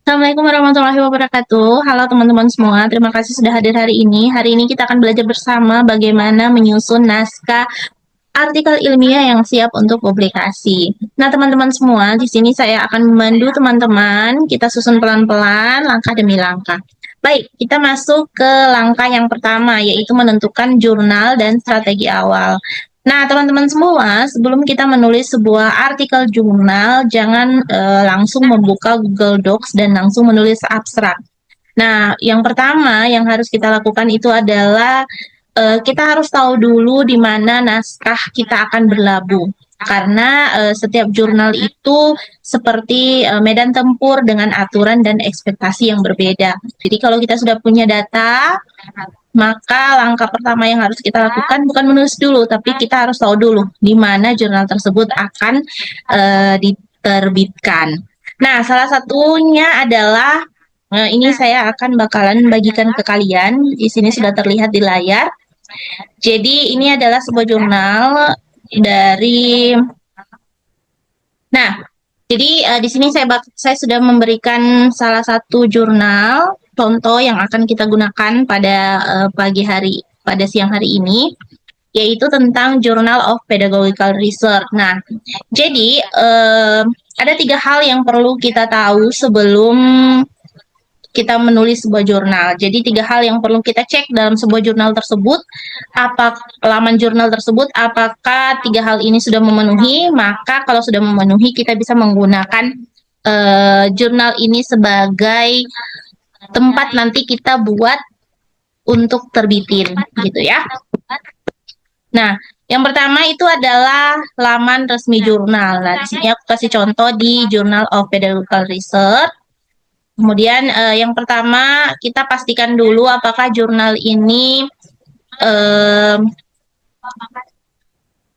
Assalamualaikum warahmatullahi wabarakatuh. Halo teman-teman semua, terima kasih sudah hadir hari ini. Hari ini kita akan belajar bersama bagaimana menyusun naskah artikel ilmiah yang siap untuk publikasi. Nah, teman-teman semua, di sini saya akan memandu teman-teman. Kita susun pelan-pelan, langkah demi langkah. Baik, kita masuk ke langkah yang pertama, yaitu menentukan jurnal dan strategi awal. Nah, teman-teman semua, sebelum kita menulis sebuah artikel jurnal, jangan langsung membuka Google Docs dan langsung menulis abstrak. Nah, yang pertama yang harus kita lakukan itu adalah kita harus tahu dulu di mana naskah kita akan berlabuh. Karena setiap jurnal itu seperti medan tempur dengan aturan dan ekspektasi yang berbeda. Jadi kalau kita sudah punya data, maka langkah pertama yang harus kita lakukan bukan menulis dulu, tapi kita harus tahu dulu di mana jurnal tersebut akan diterbitkan. Nah, salah satunya adalah ini saya akan bakalan bagikan ke kalian. Di sini sudah terlihat di layar. Jadi ini adalah sebuah jurnal dari. Nah, jadi di sini saya sudah memberikan salah satu jurnal contoh yang akan kita gunakan pada pada siang hari ini, yaitu tentang Journal of Pedagogical Research. Nah, jadi ada 3 hal yang perlu kita tahu sebelum kita menulis sebuah jurnal. Jadi 3 hal yang perlu kita cek dalam sebuah jurnal tersebut, apa laman jurnal tersebut, apakah 3 hal ini sudah memenuhi, maka kalau sudah memenuhi kita bisa menggunakan jurnal ini sebagai tempat nanti kita buat untuk terbitin gitu ya. Nah, yang pertama itu adalah laman resmi jurnal. Nah, di sini aku kasih contoh di Journal of Pedagogical Research. Kemudian yang pertama kita pastikan dulu apakah jurnal ini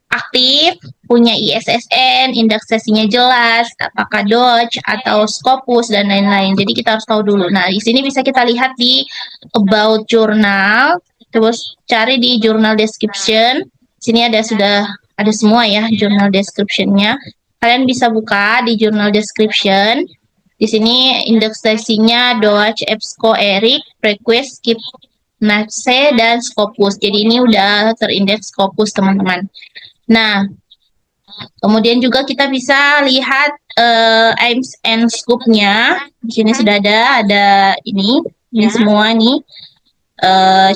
aktif, punya ISSN, indeks sesinya jelas, apakah Dodge atau Scopus dan lain-lain. Jadi kita harus tahu dulu. Nah, di sini bisa kita lihat di About Journal, terus cari di Journal Description. Sini sudah ada semua ya jurnal description-nya. Kalian bisa buka di Journal Description. Di sini indeks sesinya Dodge, EBSCO, ERIC, Prequest, Skip, NACE, dan Scopus. Jadi ini udah terindeks Scopus, teman-teman. Nah, kemudian juga kita bisa lihat aims and scope-nya. Di sini sudah ada ini semua nih.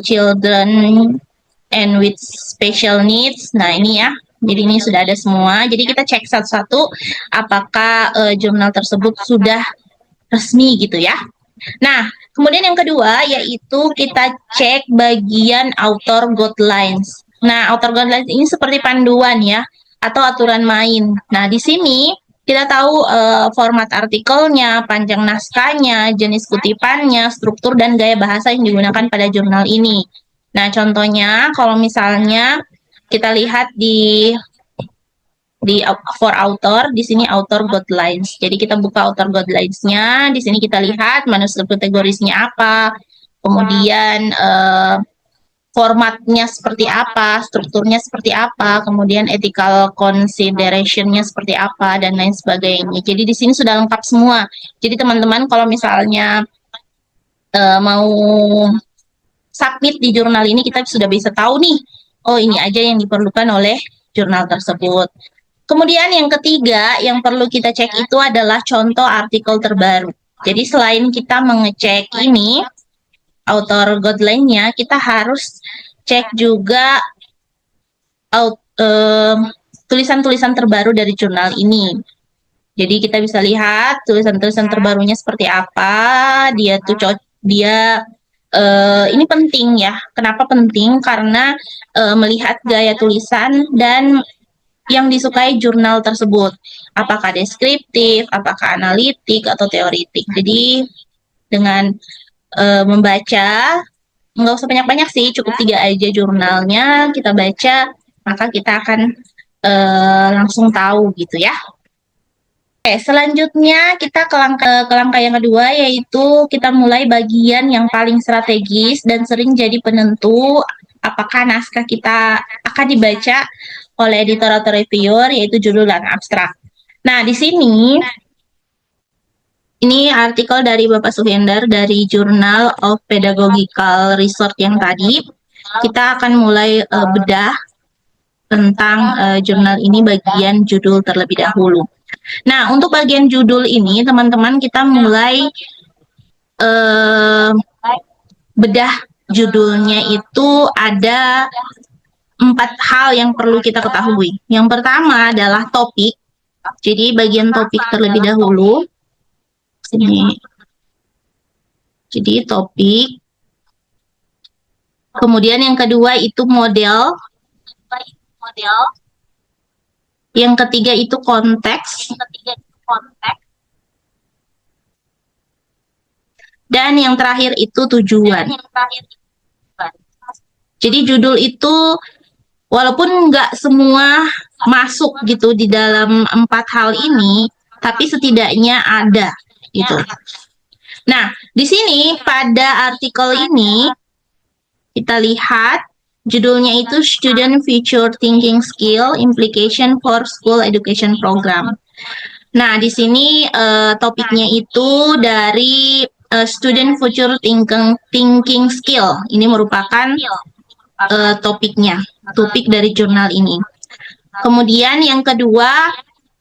Children and with special needs. Nah, ini ya. Jadi ini sudah ada semua. Jadi kita cek satu-satu apakah jurnal tersebut sudah resmi gitu ya. Nah, kemudian yang kedua yaitu kita cek bagian author guidelines. Nah, author guidelines ini seperti panduan ya atau aturan main. Nah, di sini kita tahu format artikelnya, panjang naskahnya, jenis kutipannya, struktur dan gaya bahasa yang digunakan pada jurnal ini. Nah, contohnya kalau misalnya kita lihat di for author, di sini author guidelines. Jadi kita buka author guidelines-nya, di sini kita lihat manuskrip kategorisnya apa, kemudian formatnya seperti apa, strukturnya seperti apa, kemudian ethical consideration-nya seperti apa, dan lain sebagainya. Jadi di sini sudah lengkap semua. Jadi teman-teman kalau misalnya mau submit di jurnal ini, kita sudah bisa tahu nih, oh ini aja yang diperlukan oleh jurnal tersebut. Kemudian yang ketiga yang perlu kita cek itu adalah contoh artikel terbaru. Jadi selain kita mengecek ini, author guideline-nya, kita harus cek juga tulisan-tulisan terbaru dari jurnal ini. Jadi kita bisa lihat tulisan-tulisan terbarunya seperti apa, ini penting ya. Kenapa penting? Karena melihat gaya tulisan dan yang disukai jurnal tersebut. Apakah deskriptif, apakah analitik, atau teoritik. Jadi dengan membaca, nggak usah banyak-banyak sih, cukup 3 aja jurnalnya, kita baca, maka kita akan langsung tahu gitu ya. Oke, selanjutnya kita ke langkah yang kedua, yaitu kita mulai bagian yang paling strategis dan sering jadi penentu apakah naskah kita akan dibaca oleh editor atau reviewer, yaitu judul dan abstrak. Nah, di sini Ini artikel dari Bapak Suhendar dari Journal of Pedagogical Research yang tadi. Kita akan mulai bedah tentang jurnal ini bagian judul terlebih dahulu. Nah, untuk bagian judul ini, teman-teman, kita mulai bedah judulnya itu ada 4 hal yang perlu kita ketahui. Yang pertama adalah topik. Jadi bagian topik terlebih dahulu. Sini. Jadi topik. Kemudian yang kedua itu model. Yang ketiga itu konteks. Dan yang terakhir itu tujuan. Jadi judul itu walaupun nggak semua masuk gitu di dalam 4 hal ini, tapi setidaknya ada gitu. Nah, di sini pada artikel ini kita lihat judulnya itu Student Future Thinking Skill Implication for School Education Program. Nah, di sini topiknya itu dari Student Future Thinking Skill. Ini merupakan topiknya, topik dari jurnal ini. Kemudian yang kedua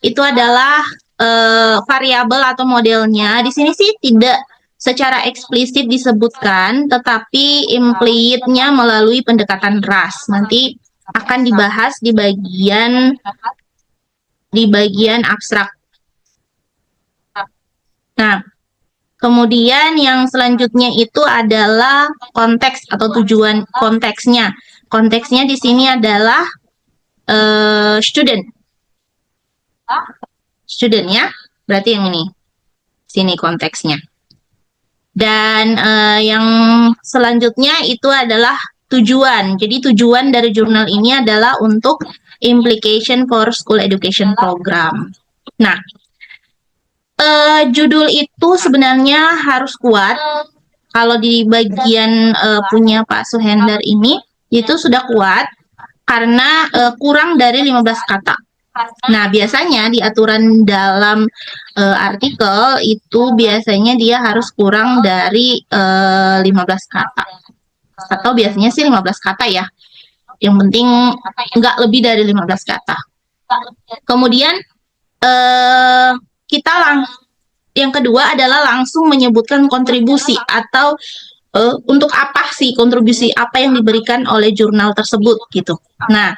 itu adalah variabel atau modelnya. Di sini sih tidak secara eksplisit disebutkan, tetapi impliednya melalui pendekatan ras. Nanti akan dibahas di bagian abstrak. Nah, kemudian yang selanjutnya itu adalah konteks atau tujuan konteksnya. Konteksnya di sini adalah student ya, berarti yang ini. Sini konteksnya. Dan yang selanjutnya itu adalah tujuan. Jadi tujuan dari jurnal ini adalah untuk implication for school education program. Nah, judul itu sebenarnya harus kuat. Kalau di bagian punya Pak Suhendar ini, itu sudah kuat karena kurang dari 15 kata. Nah, biasanya di aturan dalam artikel itu biasanya dia harus kurang dari 15 kata. Atau biasanya sih 15 kata ya. Yang penting nggak lebih dari 15 kata. Kemudian yang kedua adalah langsung menyebutkan kontribusi atau untuk apa sih kontribusi apa yang diberikan oleh jurnal tersebut gitu. Nah,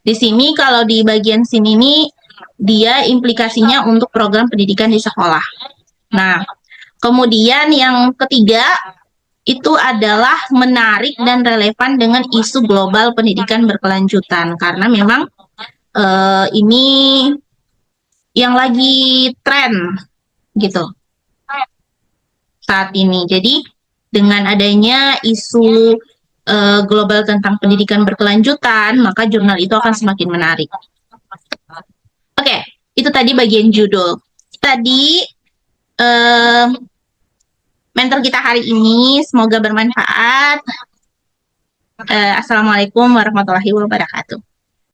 di sini kalau di bagian sini nih dia implikasinya untuk program pendidikan di sekolah. Nah, kemudian yang ketiga itu adalah menarik dan relevan dengan isu global pendidikan berkelanjutan karena memang ini yang lagi tren gitu saat ini. Jadi dengan adanya isu global tentang pendidikan berkelanjutan, maka jurnal itu akan semakin menarik. Oke, itu tadi bagian judul. Tadi mentor kita hari ini, semoga bermanfaat. Assalamualaikum warahmatullahi wabarakatuh.